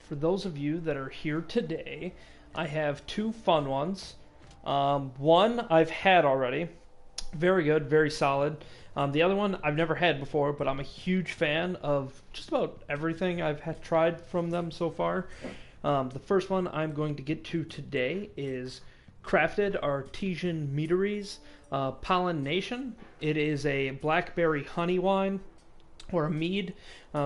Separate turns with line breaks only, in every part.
for those of you that are here today, I have two fun ones. One I've had already. Very good, very solid. The other one I've never had before, but I'm a huge fan of just about everything I've tried from them so far. The first one I'm going to get to today is Crafted Artesian Meaderies Pollen Nation. It is a blackberry honey wine, or a mead.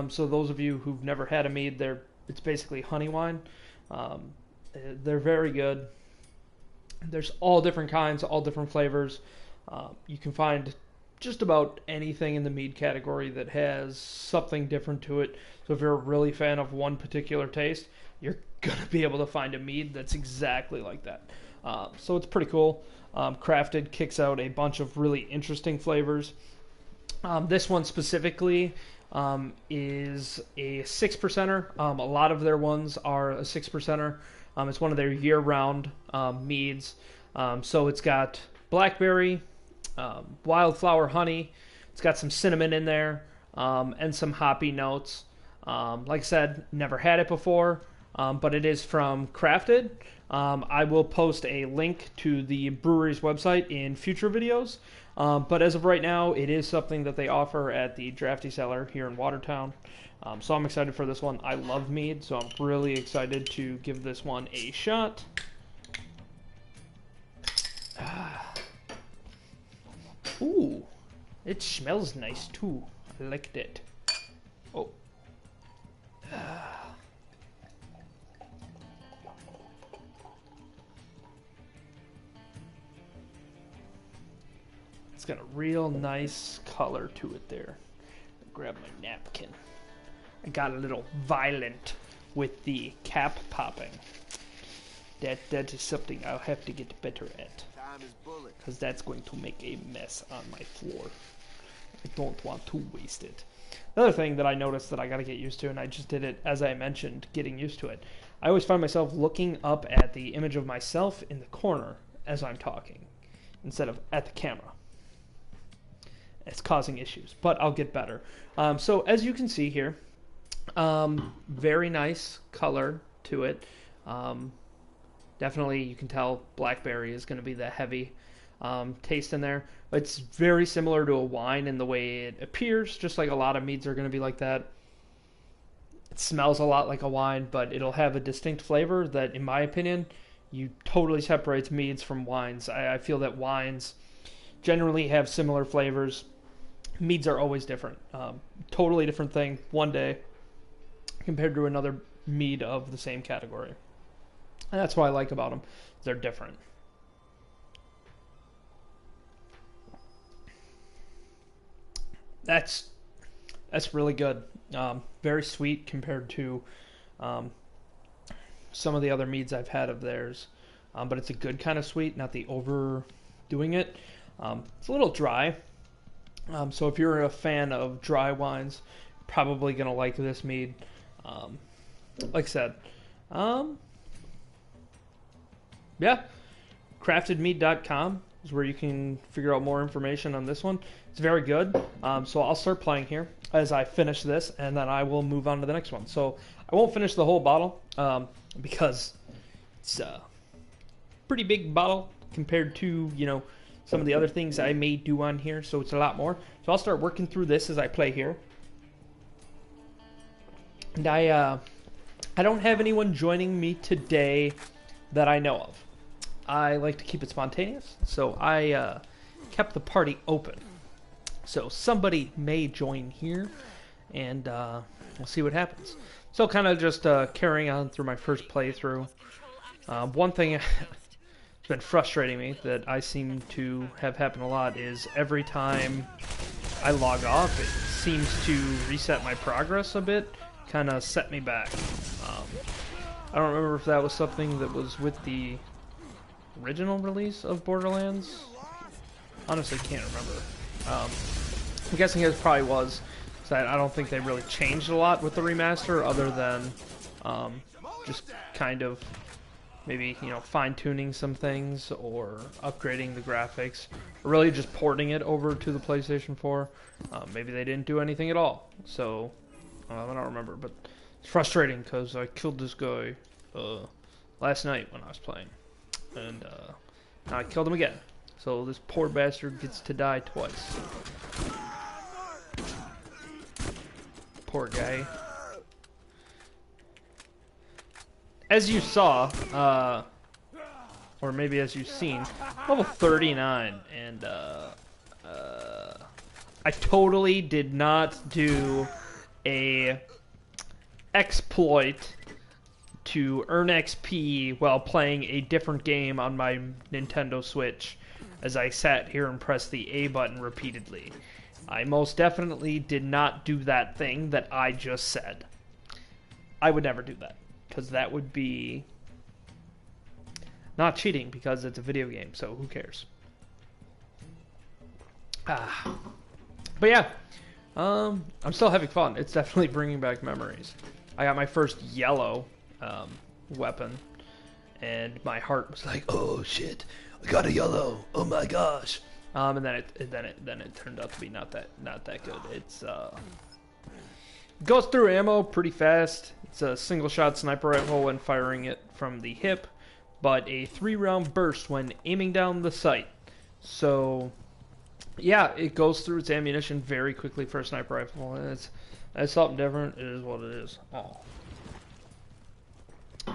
So those of you who've never had a mead, it's basically honey wine. They're very good. There's all different kinds, all different flavors. You can find just about anything in the mead category that has something different to it. So if you're a really fan of one particular taste, you're going to be able to find a mead that's exactly like that. So it's pretty cool. Crafted kicks out a bunch of really interesting flavors. This one specifically is a 6%er. A lot of their ones are a 6%er. It's one of their year-round meads. So it's got blackberry, wildflower honey. It's got some cinnamon in there, and some hoppy notes. Like I said, never had it before, but it is from Crafted. I will post a link to the brewery's website in future videos. But as of right now, it is something that they offer at the Drafty Cellar here in Watertown. So I'm excited for this one. I love mead, so I'm really excited to give this one a shot. Ooh, it smells nice too. I liked it. Oh. It's got a real nice color to it there. Grab my napkin. I got a little violent with the cap popping. That is something I'll have to get better at. Because that's going to make a mess on my floor. I don't want to waste it. Another thing that I noticed that I got to get used to, and I just did it as I mentioned, getting used to it. I always find myself looking up at the image of myself in the corner as I'm talking, instead of at the camera. It's causing issues, but I'll get better. So as you can see here, very nice color to it. Definitely you can tell blackberry is going to be the heavy taste in there. It's very similar to a wine in the way it appears, just like a lot of meads are going to be like that. It smells a lot like a wine, but it'll have a distinct flavor that, in my opinion, you totally separates meads from wines. I feel that wines generally have similar flavors. Meads are always different. Totally different thing one day compared to another mead of the same category. And that's what I like about them. They're different. That's really good. Very sweet compared to some of the other meads I've had of theirs. But it's a good kind of sweet, not the overdoing it. It's a little dry. So if you're a fan of dry wines, you're probably going to like this mead. Like I said, yeah, craftedmead.com is where you can figure out more information on this one. It's very good. So I'll start playing here as I finish this, and then I will move on to the next one. So I won't finish the whole bottle because it's a pretty big bottle compared to, some of the other things I may do on here, so it's a lot more. So I'll start working through this as I play here. And I don't have anyone joining me today that I know of. I like to keep it spontaneous, so I kept the party open. So somebody may join here, and we'll see what happens. So kind of just carrying on through my first playthrough. One thing it's been frustrating me that I seem to have happen a lot is every time I log off, it seems to reset my progress a bit, kind of set me back. I don't remember if that was something that was with the original release of Borderlands. Honestly, can't remember. I'm guessing it probably was, because I don't think they really changed a lot with the remaster, other than just kind of maybe, fine-tuning some things or upgrading the graphics, or really just porting it over to the PlayStation 4. Maybe they didn't do anything at all, so I don't remember, but It's frustrating because I killed this guy last night when I was playing, and now I killed him again. So this poor bastard gets to die twice. Poor guy. As you saw, or maybe as you've seen, level 39, and I totally did not do a exploit to earn XP while playing a different game on my Nintendo Switch as I sat here and pressed the A button repeatedly. I most definitely did not do that thing that I just said. I would never do that, because that would be not cheating, because it's a video game, so who cares? But yeah, I'm still having fun. It's definitely bringing back memories. I got my first yellow weapon, and my heart was like, "Oh shit, I got a yellow! Oh my gosh!" And then it turned out to be not that good. It's goes through ammo pretty fast. It's a single shot sniper rifle when firing it from the hip, but a 3-round burst when aiming down the sight. So yeah, it goes through its ammunition very quickly for a sniper rifle. And it's something different. It is what it is. Oh.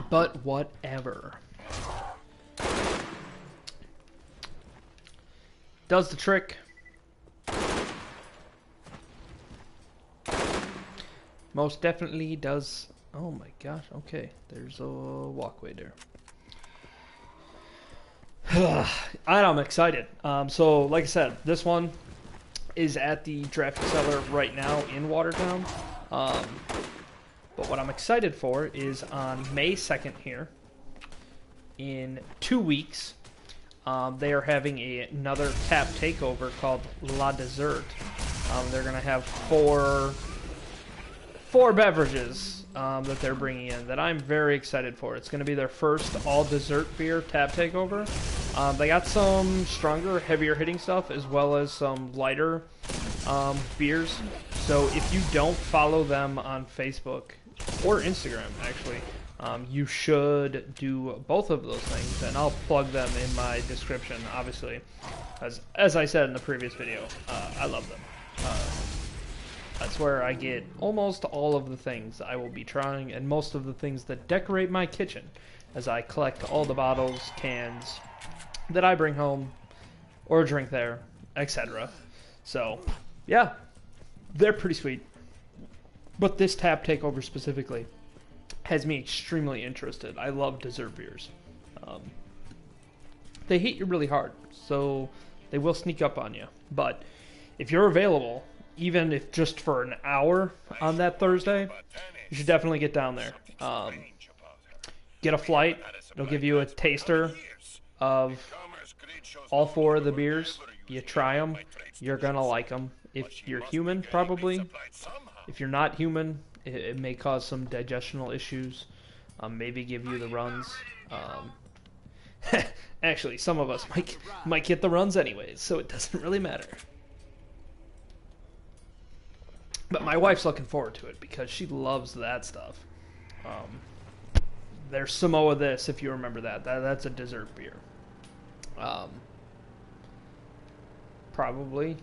But whatever. Does the trick. Most definitely does. Oh my gosh, okay. There's a walkway there. I'm excited. So, like I said, this one is at the Drafty Cellar right now in Watertown. But what I'm excited for is on May 2nd here, in 2 weeks, they are having another tap takeover called La Dessert. They're going to have four beverages that they're bringing in that I'm very excited for. It's going to be their first all-dessert beer tap takeover. They got some stronger, heavier hitting stuff as well as some lighter beers. So if you don't follow them on Facebook or Instagram, actually, you should do both of those things, and I'll plug them in my description, obviously. As I said in the previous video, I love them. That's where I get almost all of the things I will be trying, and most of the things that decorate my kitchen, as I collect all the bottles, cans that I bring home, or drink there, etc. So, yeah, they're pretty sweet. But this tap takeover specifically has me extremely interested. I love dessert beers. They hit you really hard, so they will sneak up on you. But if you're available, even if just for an hour on that Thursday, you should definitely get down there. Get a flight. It'll give you a taster of all four of the beers. You try them. You're going to like them. If you're human, probably. If you're not human, it may cause some digestional issues. Maybe give you the runs. Actually, some of us might get the runs anyways, so it doesn't really matter. But my wife's looking forward to it because she loves that stuff. There's Samoa This, if you remember that. That's a dessert beer. Probably.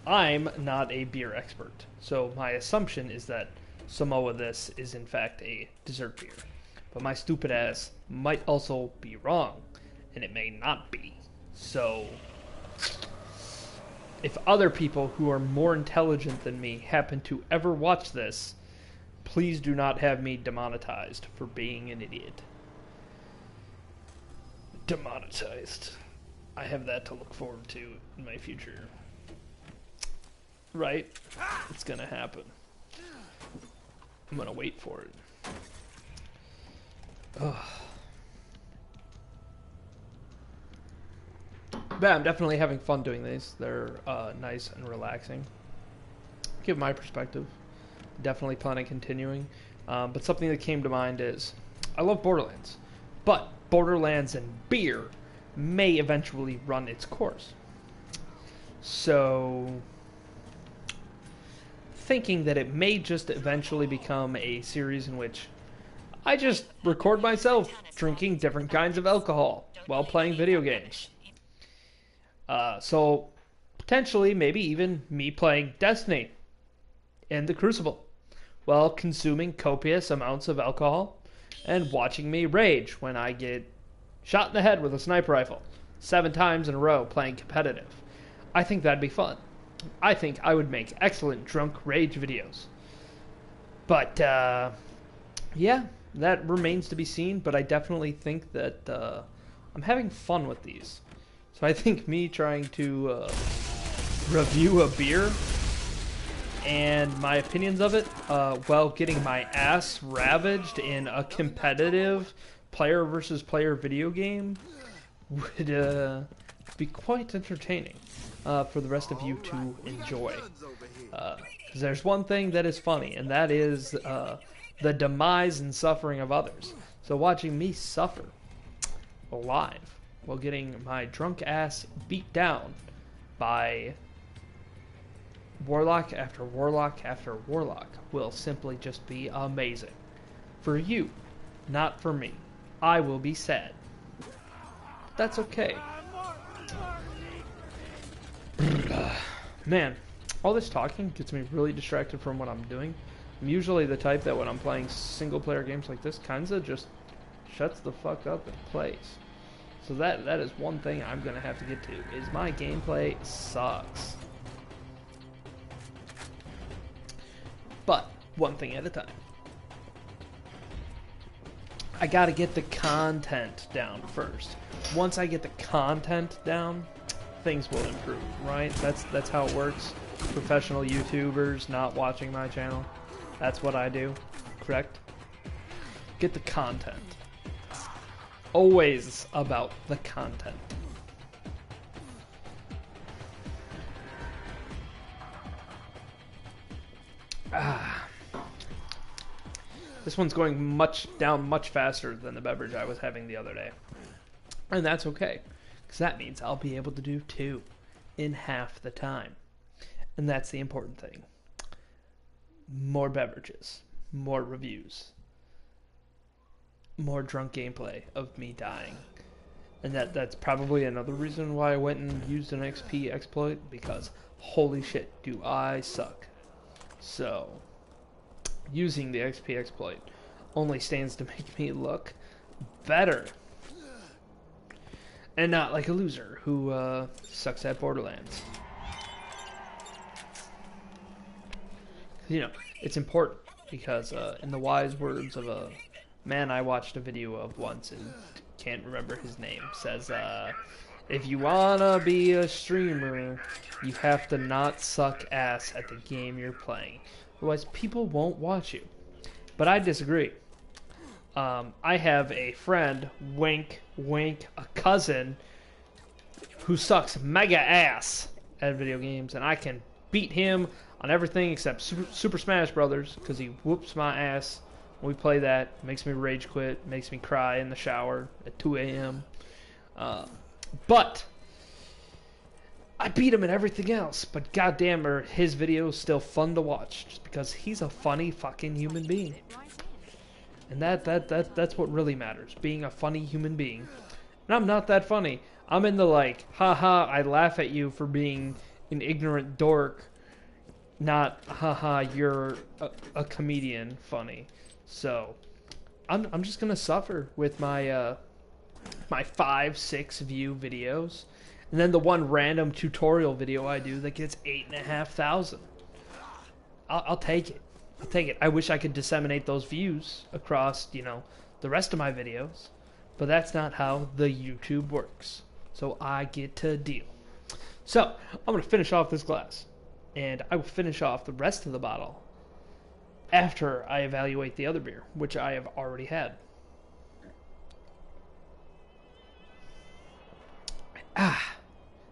I'm not a beer expert, so my assumption is that Samoa This is in fact a dessert beer. But my stupid ass might also be wrong, and it may not be. So if other people who are more intelligent than me happen to ever watch this, please do not have me demonetized for being an idiot. Demonetized. I have that to look forward to in my future. Right? It's gonna happen. I'm gonna wait for it. Ugh. But I'm definitely having fun doing these. They're nice and relaxing. Give my perspective. Definitely plan on continuing. But something that came to mind is, I love Borderlands. But Borderlands and beer may eventually run its course. So thinking that it may just eventually become a series in which I just record myself drinking different kinds of alcohol while playing video games. So, potentially, maybe even me playing Destiny and the Crucible while consuming copious amounts of alcohol and watching me rage when I get shot in the head with a sniper rifle 7 times in a row playing competitive. I think that'd be fun. I think I would make excellent drunk rage videos. But, yeah, that remains to be seen, but I definitely think that I'm having fun with these. So I think me trying to review a beer and my opinions of it while getting my ass ravaged in a competitive player versus player video game would be quite entertaining for the rest of you to enjoy. Because there's one thing that is funny, and that is the demise and suffering of others. So watching me suffer live while getting my drunk ass beat down by warlock after warlock after warlock will simply just be amazing. For you, not for me. I will be sad. That's okay. Man, all this talking gets me really distracted from what I'm doing. I'm usually the type that when I'm playing single player games like this, kinda just shuts the fuck up and plays. So that is one thing I'm gonna have to get to, is my gameplay sucks. But one thing at a time. I gotta get the content down first. Once I get the content down, things will improve, right? That's how it works. Professional YouTubers not watching my channel. That's what I do, correct? Get the content. Always about the content. This one's going down much faster than the beverage I was having the other day. And that's okay, because that means I'll be able to do 2 in half the time. And that's the important thing. More beverages, more reviews, more drunk gameplay of me dying. And that's probably another reason why I went and used an XP exploit, because holy shit, do I suck. So, using the XP exploit only stands to make me look better. And not like a loser who sucks at Borderlands. You know, it's important because in the wise words of a man I watched a video of once and can't remember his name, says, if you wanna be a streamer, you have to not suck ass at the game you're playing. Otherwise, people won't watch you. But I disagree. I have a friend, wink, wink, a cousin, who sucks mega ass at video games, and I can beat him on everything except Super Smash Brothers, because he whoops my ass when we play that. Makes me rage quit, makes me cry in the shower at 2 a.m. But I beat him in everything else, but goddamn, are his videos still fun to watch, just because he's a funny fucking human being. And that's what really matters, being a funny human being. And I'm not that funny. I'm in the like, haha, I laugh at you for being an ignorant dork, not haha, you're a comedian funny. So I'm just gonna suffer with my my 5-6 view videos, and then the one random tutorial video I do that gets 8,500. I'll take it. I'll take it. I wish I could disseminate those views across, you know, the rest of my videos, but that's not how the YouTube works. So I get to deal. So I'm gonna finish off this glass, and I will finish off the rest of the bottle after I evaluate the other beer, which I have already had. Ah,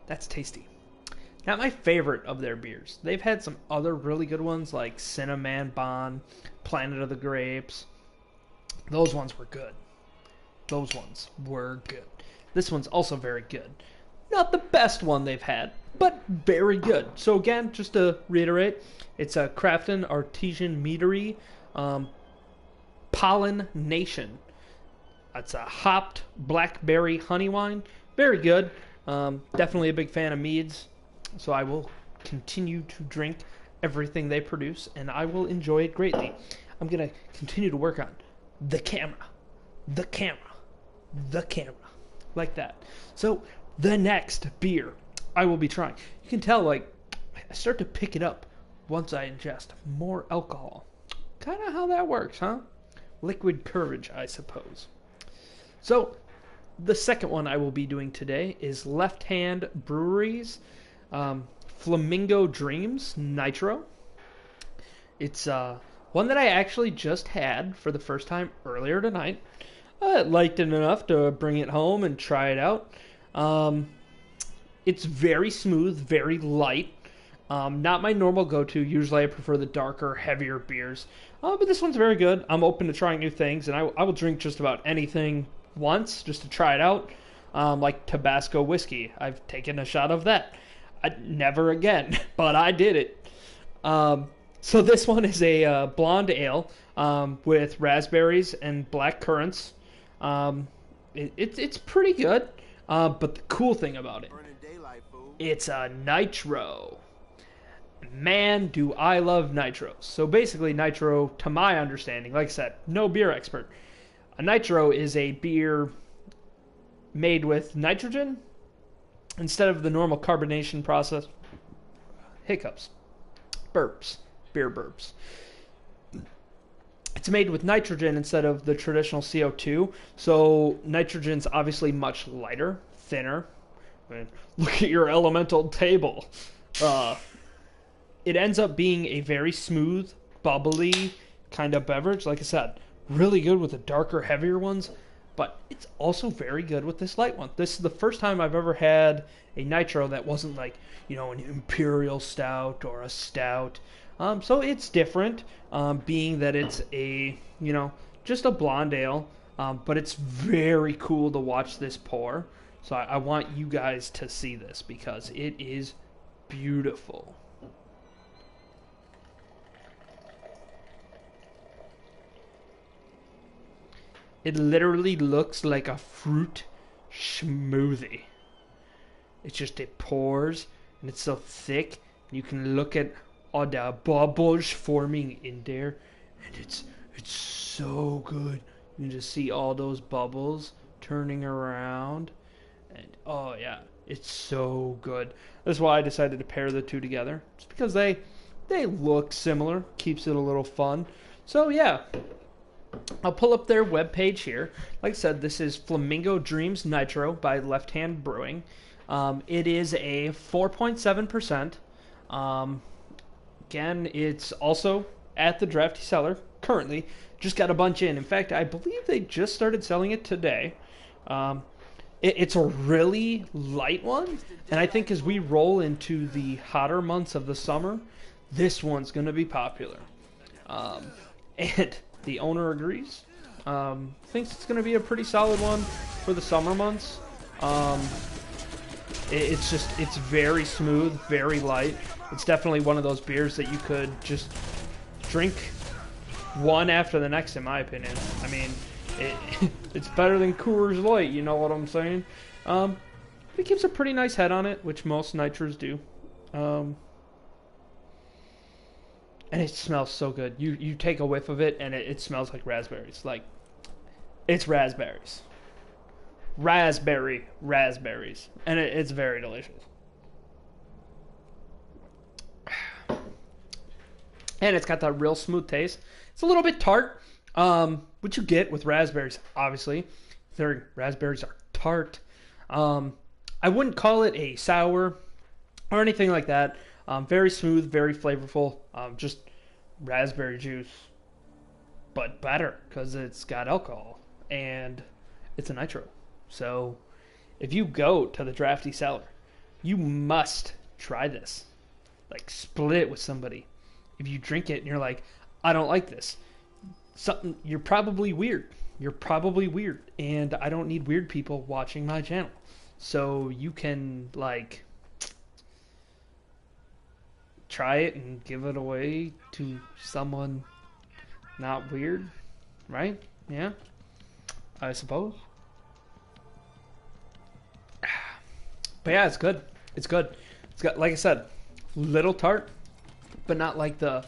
that's tasty. Not my favorite of their beers. They've had some other really good ones like Cinnamon Bond, Planet of the Grapes. Those ones were good. Those ones were good. This one's also very good. Not the best one they've had, but very good. So again, just to reiterate, it's a Crafton Artesian Meadery Pollen Nation. It's a hopped blackberry honey wine. Very good. Definitely a big fan of Meade's. So I will continue to drink everything they produce, and I will enjoy it greatly. I'm going to continue to work on the camera, like that. So the next beer I will be trying. You can tell, like, I start to pick it up once I ingest more alcohol. Kind of how that works, huh? Liquid courage, I suppose. So the second one I will be doing today is Left Hand Brewery's Flamingo Dreams Nitro. It's one that I actually just had for the first time earlier tonight. I liked it enough to bring it home and try it out. It's very smooth, very light. Not my normal go-to. Usually I prefer the darker, heavier beers. But this one's very good. I'm open to trying new things, and I will drink just about anything once just to try it out. Like Tabasco whiskey. I've taken a shot of that. Never again, but I did it. So this one is a blonde ale with raspberries and black currants. It's pretty good, but the cool thing about it, it's a nitro. Man, do I love nitros. So basically nitro, to my understanding, like I said, no beer expert. A nitro is a beer made with nitrogen instead of the normal carbonation process. Hiccups. Burps. Beer burps. It's made with nitrogen instead of the traditional CO2. So nitrogen's obviously much lighter, thinner. I mean, look at your elemental table. It ends up being a very smooth, bubbly kind of beverage. Like I said, really good with the darker, heavier ones. But it's also very good with this light one. This is the first time I've ever had a nitro that wasn't like, you know, an imperial stout or a stout. So it's different, being that it's a, you know, just a blonde ale. But it's very cool to watch this pour. So I want you guys to see this because it is beautiful. It literally looks like a fruit smoothie. It's just, it pours, and it's so thick. You can look at all the bubbles forming in there, and it's so good. You can just see all those bubbles turning around, and oh yeah, it's so good. That's why I decided to pair the two together. It's because they look similar, keeps it a little fun. So yeah. I'll pull up their webpage here. Like I said, this is Flamingo Dreams Nitro by Left Hand Brewing. It is a 4.7%. Again, it's also at the Drafty Cellar currently. Just got a bunch in. In fact, I believe they just started selling it today. It's a really light one. And I think as we roll into the hotter months of the summer, this one's going to be popular. And the owner agrees. Thinks it's going to be a pretty solid one for the summer months. It's very smooth, very light. It's definitely one of those beers that you could just drink one after the next, in my opinion. I mean, it's better than Coors Light, you know what I'm saying? It keeps a pretty nice head on it, which most nitros do. And it smells so good. You take a whiff of it, and it smells like raspberries. Like, it's raspberries. Raspberries. And it's very delicious. And it's got that real smooth taste. It's a little bit tart, which you get with raspberries, obviously. Raspberries are tart. I wouldn't call it a sour or anything like that. Very smooth, very flavorful. Just raspberry juice, but better because it's got alcohol and it's a nitro. So if you go to the Drafty Cellar, you must try this. Like, split it with somebody. If you drink it and you're like, I don't like this, you're probably weird. And I don't need weird people watching my channel. so you can like try it and give it away to someone not weird, right? Yeah, I suppose. But yeah, it's good. It's good. It's got, like I said, little tart, but not like the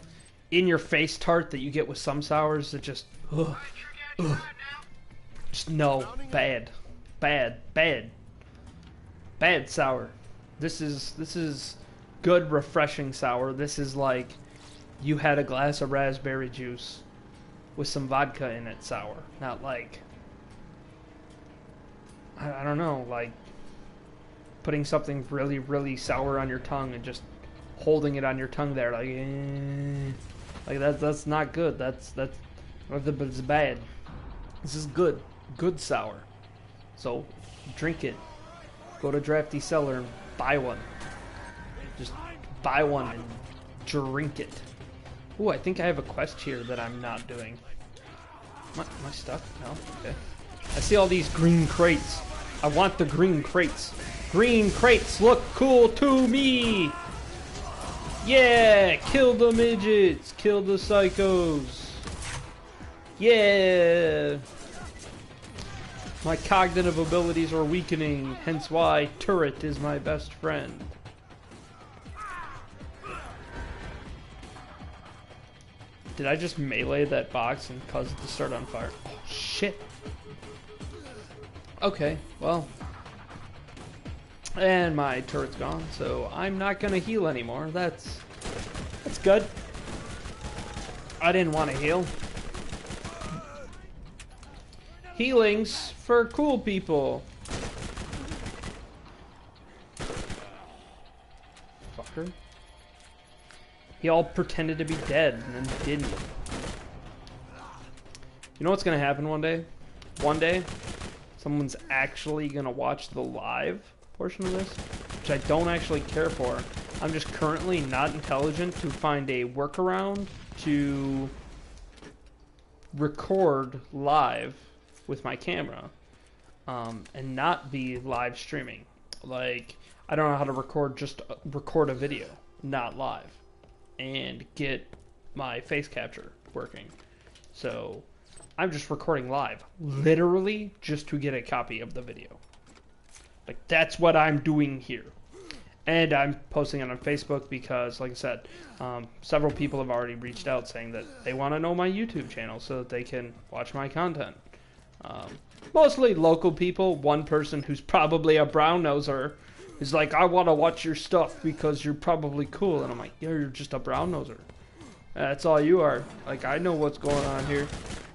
in-your-face tart that you get with some sours that just, ugh, ugh. Just no, bad, bad, bad, bad sour. This is good, refreshing sour. This is like you had a glass of raspberry juice with some vodka in it sour. Not like, I don't know, like putting something really, really sour on your tongue and just holding it on your tongue there, like that's not good. That's it's bad. This is good sour. So drink it. Go to Drafty Cellar and buy one. Just buy one and drink it. Ooh, I think I have a quest here that I'm not doing. Am I stuck? No? Okay. I see all these green crates. I want the green crates. Green crates look cool to me! Yeah! Kill the midgets! Kill the psychos! Yeah! My cognitive abilities are weakening, hence why Turret is my best friend. Did I just melee that box and cause it to start on fire? Oh, shit. Okay, well. And my turret's gone, so I'm not gonna heal anymore. That's good. I didn't want to heal. Healing's for cool people. Fucker. He all pretended to be dead and then didn't. You know what's gonna happen one day? One day, someone's actually gonna watch the live portion of this, which I don't actually care for. I'm just currently not intelligent to find a workaround to record live with my camera and not be live streaming. Like, I don't know how to record a video, not live, and get my face capture working. So I'm just recording live, literally just to get a copy of the video. Like, that's what I'm doing here. And I'm posting it on Facebook because, like I said, several people have already reached out saying that they want to know my YouTube channel so that they can watch my content. Mostly local people. One person who's probably a brown noser is like, I want to watch your stuff because you're probably cool. And I'm like, yeah, you're just a brown noser. That's all you are. Like, I know what's going on here.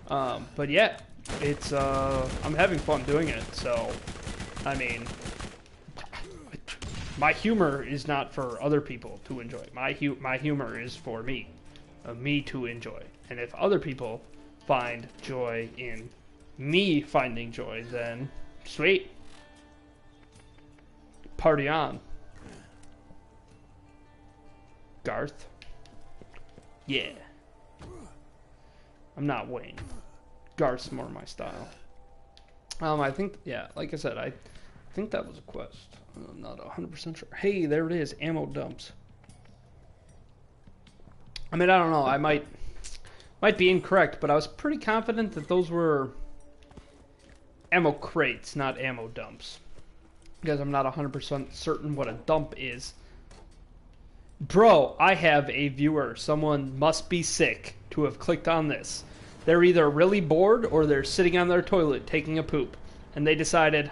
But yeah, it's I'm having fun doing it. So, I mean, my humor is not for other people to enjoy. My humor is for me to enjoy. And if other people find joy in me finding joy, then sweet. Party on. Garth. Yeah. I'm not Wayne. Garth's more my style. I think, yeah, like I said, I think that was a quest. I'm not 100% sure. Hey, there it is. Ammo dumps. I mean, I don't know. I might be incorrect, but I was pretty confident that those were ammo crates, not ammo dumps. Because I'm not 100% certain what a dump is. Bro, I have a viewer. Someone must be sick to have clicked on this. They're either really bored or they're sitting on their toilet taking a poop. And they decided,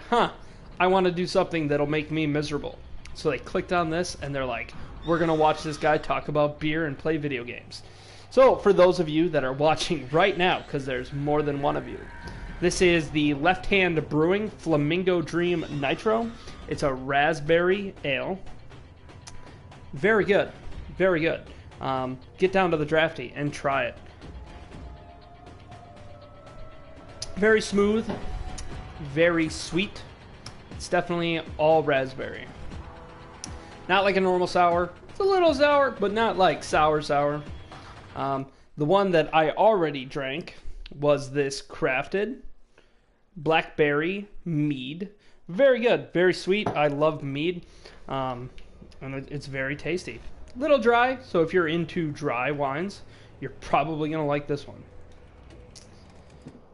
I want to do something that'll make me miserable. So they clicked on this and they're like, we're going to watch this guy talk about beer and play video games. So for those of you that are watching right now, because there's more than one of you, this is the Left Hand Brewing Flamingo Dream Nitro. It's a raspberry ale. Very good. Very good. Get down to the Drafty and try it. Very smooth. Very sweet. It's definitely all raspberry. Not like a normal sour. It's a little sour, but not like sour. The one that I already drank was this crafted blackberry mead Very good, very sweet. I love Meade, and it's very tasty. Little dry, so if you're into dry wines, you're probably gonna like this one.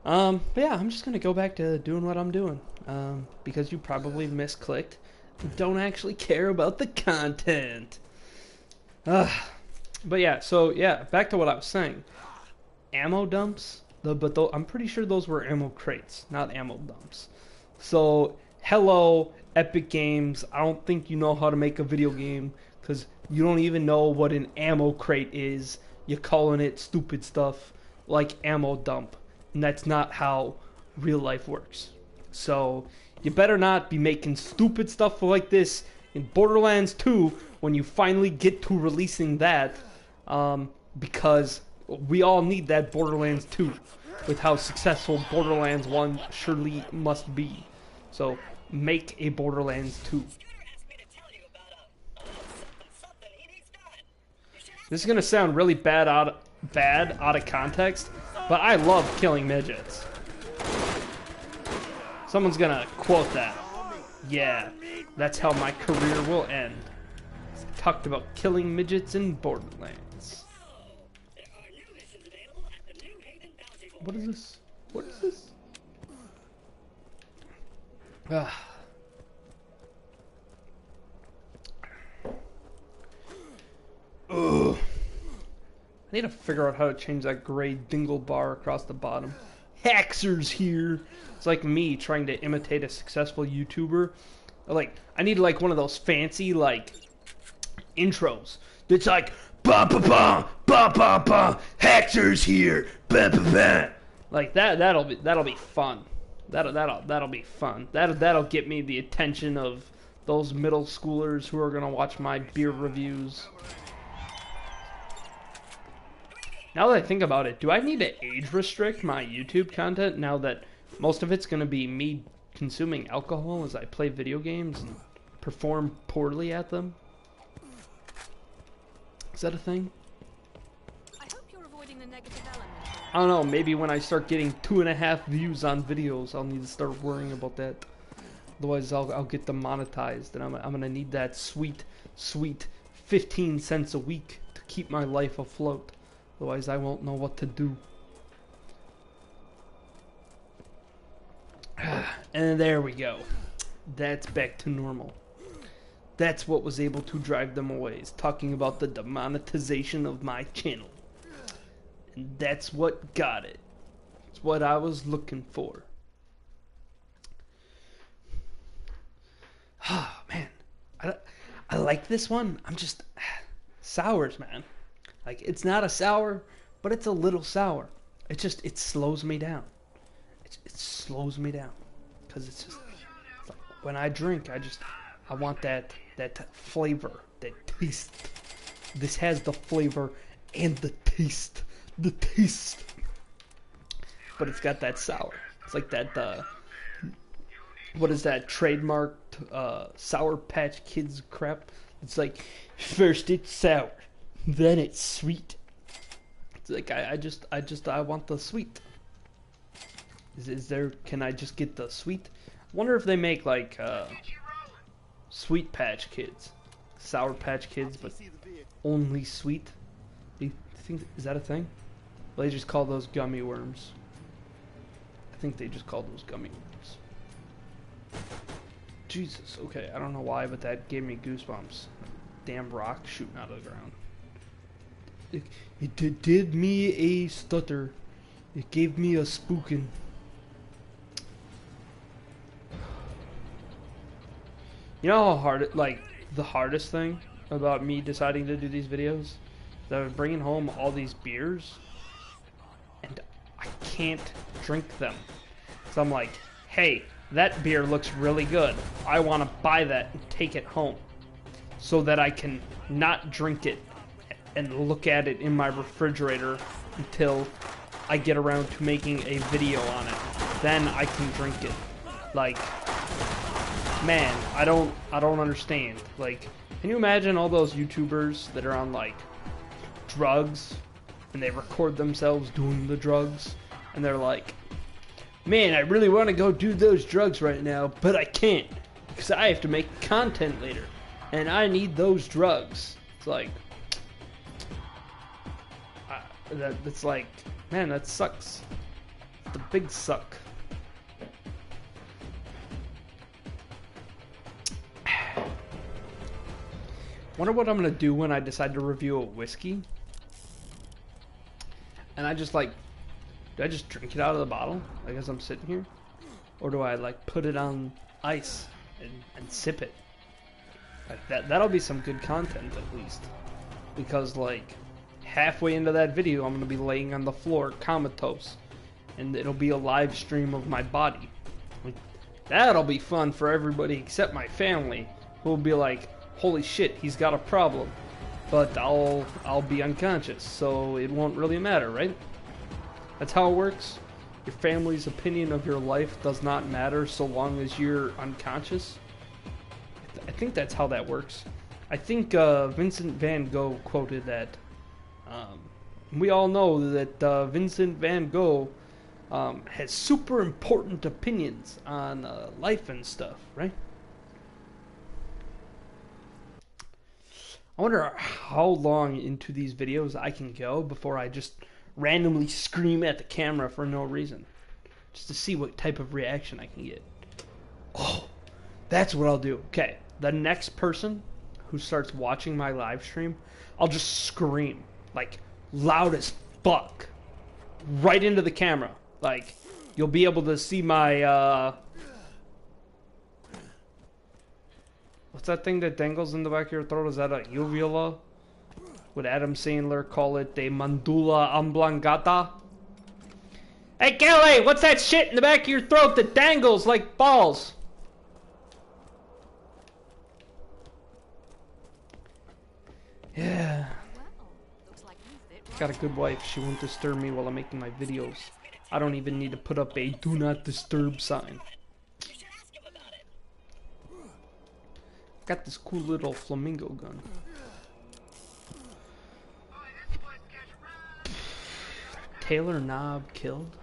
But yeah, I'm just gonna go back to doing what I'm doing, because you probably misclicked and don't actually care about the content. But yeah, so yeah, back to what I was saying. Ammo dumps, I'm pretty sure those were ammo crates, not ammo dumps. So, hello, Epic Games. I don't think you know how to make a video game, because you don't even know what an ammo crate is. You're calling it stupid stuff like ammo dump. And that's not how real life works. So, you better not be making stupid stuff like this in Borderlands 2 when you finally get to releasing that. Because we all need that Borderlands 2 with how successful Borderlands 1 surely must be. So, make a Borderlands 2. This is gonna sound really bad out of context, but I love killing midgets. Someone's gonna quote that. Yeah, that's how my career will end. Talked about killing midgets in Borderlands. What is this? What is this? Ugh. I need to figure out how to change that gray dingle bar across the bottom. DaHaxors here. It's like me trying to imitate a successful YouTuber. Like, I need like one of those fancy like intros. It's like ba ba ba ba ba ba. DaHaxors here. Ba ba ba. Like that. That'll be fun. That'll be fun. That'll get me the attention of those middle schoolers who are gonna watch my beer reviews. Now that I think about it, do I need to age restrict my YouTube content now that most of it's going to be me consuming alcohol as I play video games and perform poorly at them? Is that a thing?
I hope you're avoiding the negative element.
I don't know, maybe when I start getting 2.5 views on videos, I'll need to start worrying about that. Otherwise, I'll get demonetized, and I'm going to need that sweet 15 cents a week to keep my life afloat. Otherwise, I won't know what to do. And there we go. That's back to normal. That's what was able to drive them away, is talking about the demonetization of my channel. And that's what got it. It's what I was looking for. Oh, man. I like this one. I'm just... Sours, man. Like, it's not a sour, but it's a little sour. It slows me down. It slows me down. Because it's like, when I drink, I want that flavor, that taste. This has the flavor and the taste. The taste. But it's got that sour. It's like that, what is that trademarked, Sour Patch Kids crap? It's like, first it's sour. Then it's sweet. It's like I want the sweet. Is there? Can I just get the sweet? I wonder if they make like Sweet Patch Kids, Sour Patch Kids, but only sweet. Do you think, is that a thing? Well, they just call those gummy worms. I think they just call those gummy worms. Jesus. Okay, I don't know why, but that gave me goosebumps. Damn rock shooting out of the ground. It did me a stutter. It gave me a spookin'. You know how hard, like, the hardest thing about me deciding to do these videos? Is that I'm bringing home all these beers, and I can't drink them. So I'm like, hey, that beer looks really good. I want to buy that and take it home so that I can not drink it and look at it in my refrigerator until I get around to making a video on it. Then I can drink it. Like, man, I don't understand. Like, can you imagine all those YouTubers that are on like drugs and they record themselves doing the drugs and they're like, man, I really want to go do those drugs right now, but I can't because I have to make content later, and I need those drugs. It's like, that's like, man, that sucks. The big suck. Wonder what I'm gonna do when I decide to review a whiskey. And I just like, do I just drink it out of the bottle, like as I'm sitting here? Or do I like put it on ice and sip it? Like that'll be some good content at least. Because like, halfway into that video I'm gonna be laying on the floor comatose. And it'll be a live stream of my body. Like, that'll be fun for everybody except my family, who will be like, holy shit, he's got a problem. But I'll be unconscious, so it won't really matter, right? That's how it works. Your family's opinion of your life does not matter so long as you're unconscious. I think that's how that works. I think Vincent van Gogh quoted that. We all know that Vincent van Gogh has super important opinions on life and stuff, right? I wonder how long into these videos I can go before I just randomly scream at the camera for no reason. Just to see what type of reaction I can get. Oh, that's what I'll do. Okay, the next person who starts watching my live stream, I'll just scream, like, loud as fuck, right into the camera. Like, you'll be able to see my, what's that thing that dangles in the back of your throat? Is that a uvula? Would Adam Sandler call it a mandula oblongata? Hey, Kelly, what's that shit in the back of your throat that dangles like balls? Yeah. Got a good wife. She won't disturb me while I'm making my videos. I don't even need to put up a do not disturb sign. Got this cool little flamingo gun. Taylor Knob killed?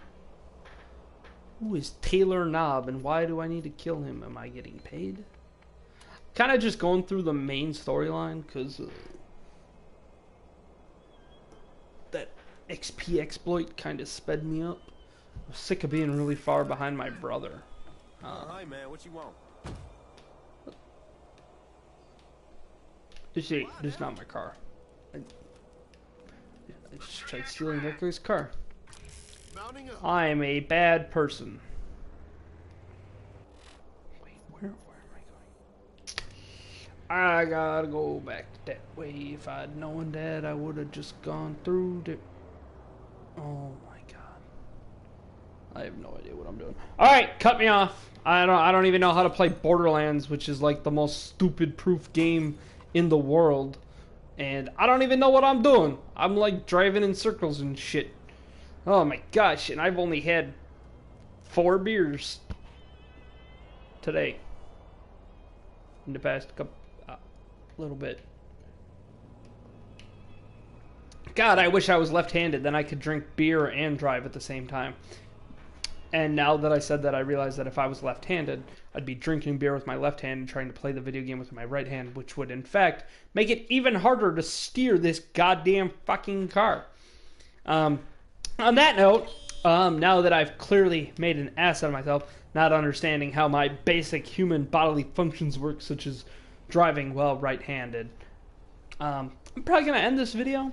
Who is Taylor Knob and why do I need to kill him? Am I getting paid? Kind of just going through the main storyline because that XP exploit kind of sped me up. I'm sick of being really far behind my brother.
Hi man, what you want?
This is not my car. I just tried stealing that guy's car. I am a bad person. Wait, where am I going? I gotta go back that way. If I'd known that, I would have just gone through the... Oh my god. I have no idea what I'm doing. Alright, cut me off. I don't even know how to play Borderlands, which is like the most stupid proof game in the world, and I don't even know what I'm doing. I'm like driving in circles and shit. Oh my gosh, and I've only had 4 beers today in the past couple little bit. God, I wish I was left-handed, then I could drink beer and drive at the same time. And now that I said that, I realize that if I was left-handed, I'd be drinking beer with my left hand and trying to play the video game with my right hand, which would, in fact, make it even harder to steer this goddamn fucking car. On that note, now that I've clearly made an ass out of myself, not understanding how my basic human bodily functions work, such as driving while right-handed, I'm probably going to end this video.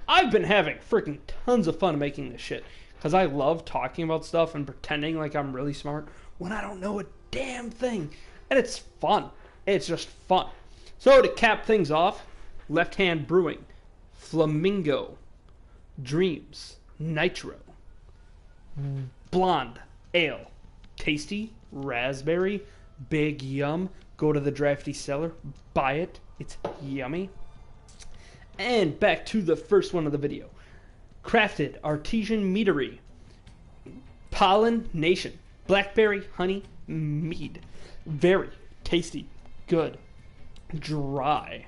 I've been having freaking tons of fun making this shit. Because I love talking about stuff and pretending like I'm really smart when I don't know a damn thing. And it's fun. It's just fun. So to cap things off, Left Hand Brewing, Flamingo Dreams, Nitro, Blonde Ale, Tasty, Raspberry, Big Yum. Go to the Drafty Cellar, buy it. It's yummy. And back to the first one of the video. Crafted Artesian Meadery, Pollen Nation, Blackberry Honey Meade. Very tasty, good, dry.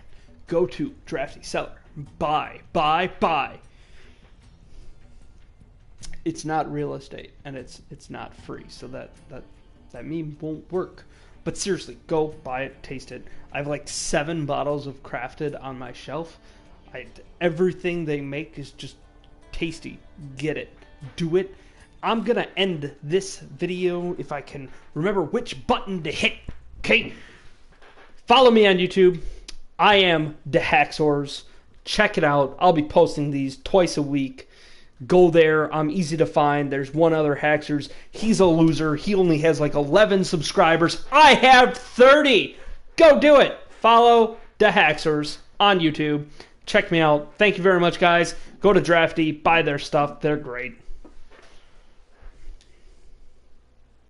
Go to Drafty Cellar. Buy. it's not real estate, and it's not free, so that meme won't work. But seriously, go buy it, taste it. I have like 7 bottles of Crafted on my shelf. Everything they make is just tasty. Get it. Do it. I'm going to end this video if I can remember which button to hit. Okay? Follow me on YouTube. I am DaHaxors. Check it out. I'll be posting these twice a week. Go there. I'm easy to find. There's one other Haxors. He's a loser. He only has like 11 subscribers. I have 30. Go do it. Follow DaHaxors on YouTube. Check me out. Thank you very much, guys. Go to Drafty. Buy their stuff. They're great.